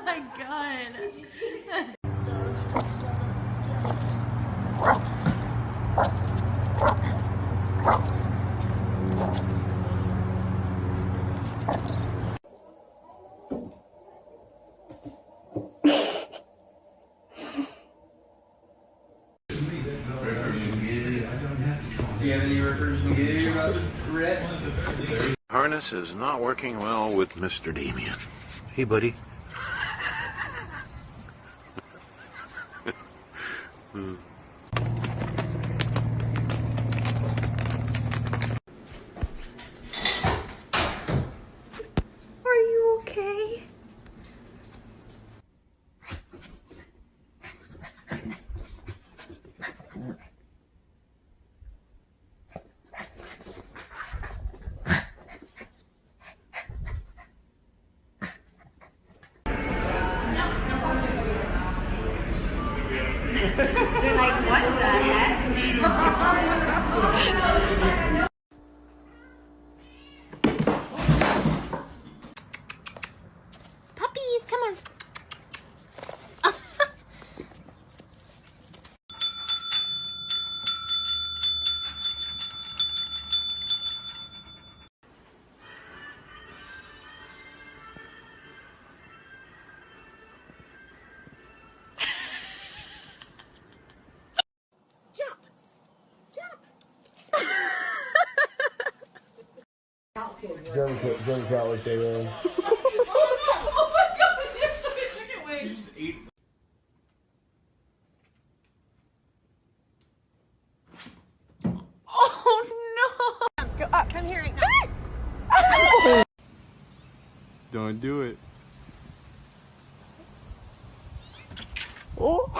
my god. Do you have any rippers to give you about the red? Harness is not working well with Mr. Damien. Hey, buddy. Are you okay? They're like, what the heck? Puppies, come on. Jump out like they will. Oh my god! Chicken wings. Oh no! Go up, come here right now. Don't do it. Oh!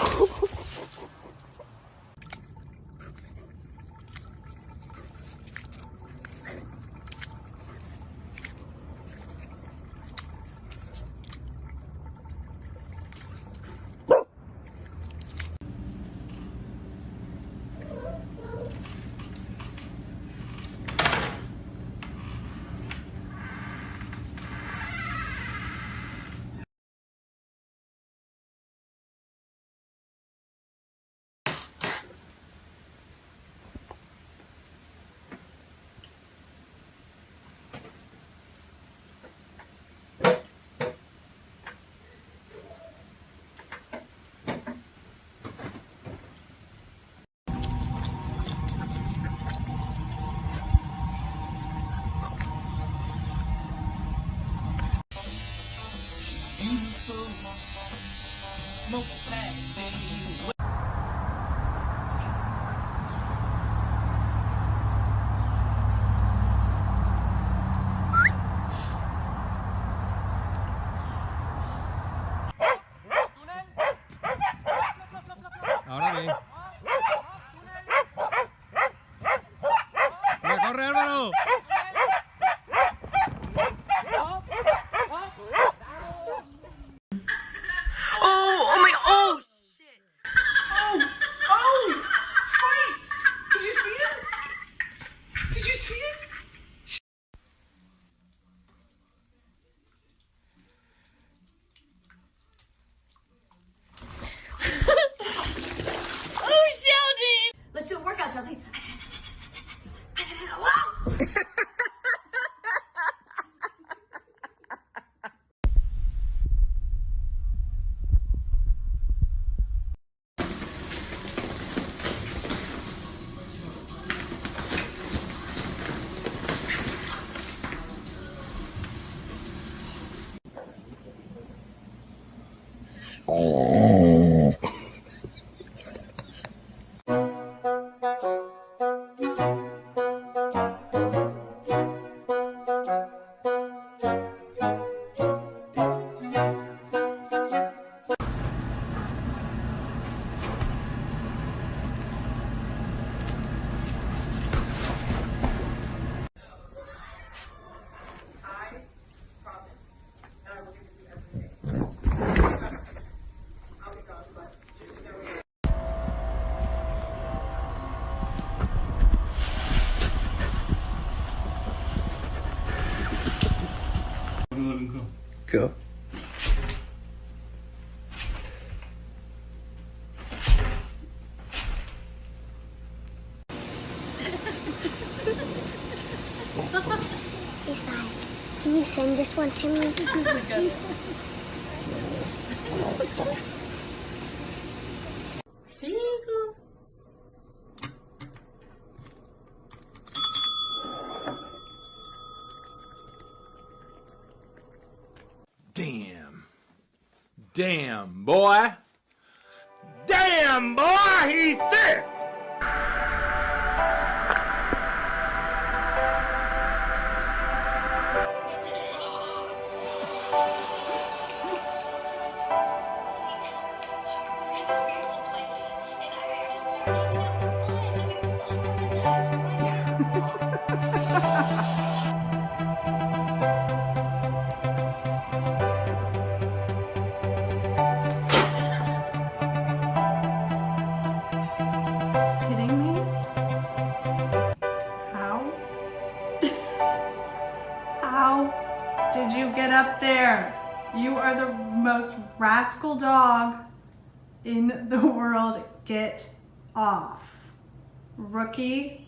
Ahora bien. ¡Corre, corre, Álvaro! Oh my, oh shit. Oh, fight. Did you see it? Did you see it? Oh, Sheldon. Let's do a workout, Chelsea. Go. song. Can you sing this one to me? Damn. Damn, boy. Damn, boy, he's thick. Kidding me? How? How did you get up there? You are the most rascal dog in the world. Get off. Rookie.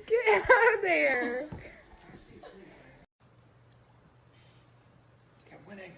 Get out of there. Kept winning.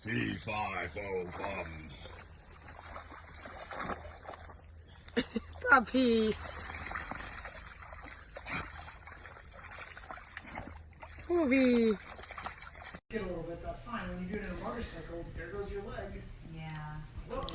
P505. Puppy. Puppy. Get a little bit, that's fine. When you do it in a motorcycle, there goes your leg. Yeah. Whoa.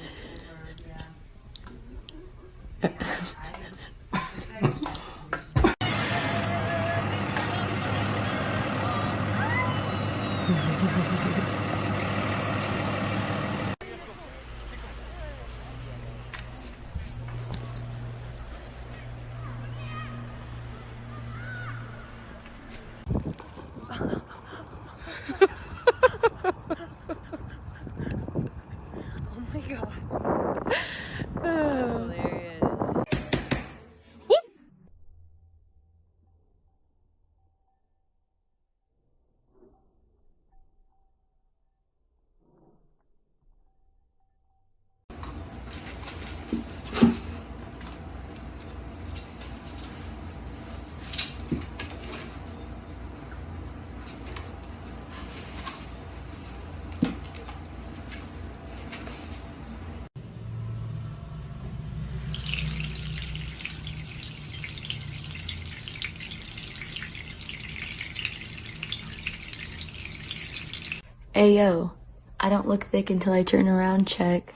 Ayo, I don't look thick until I turn around, check.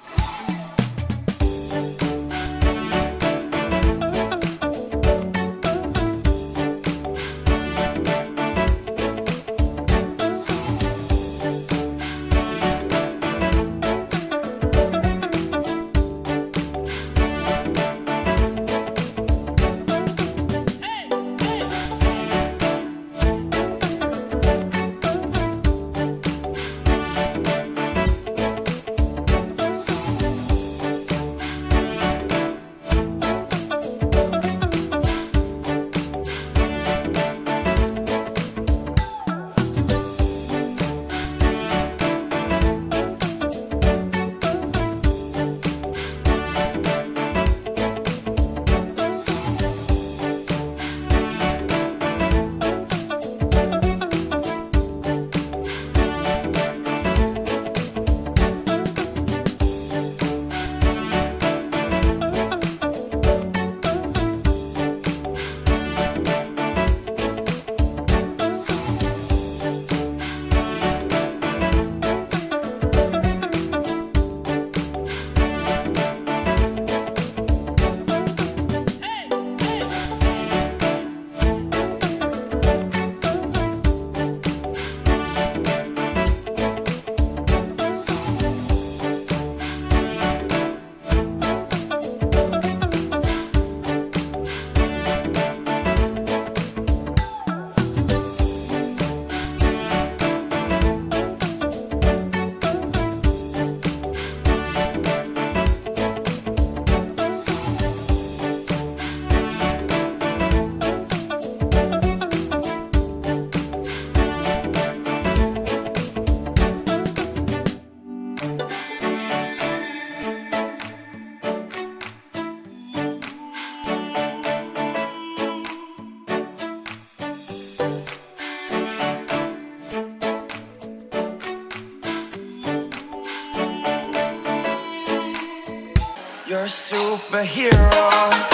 You're a superhero.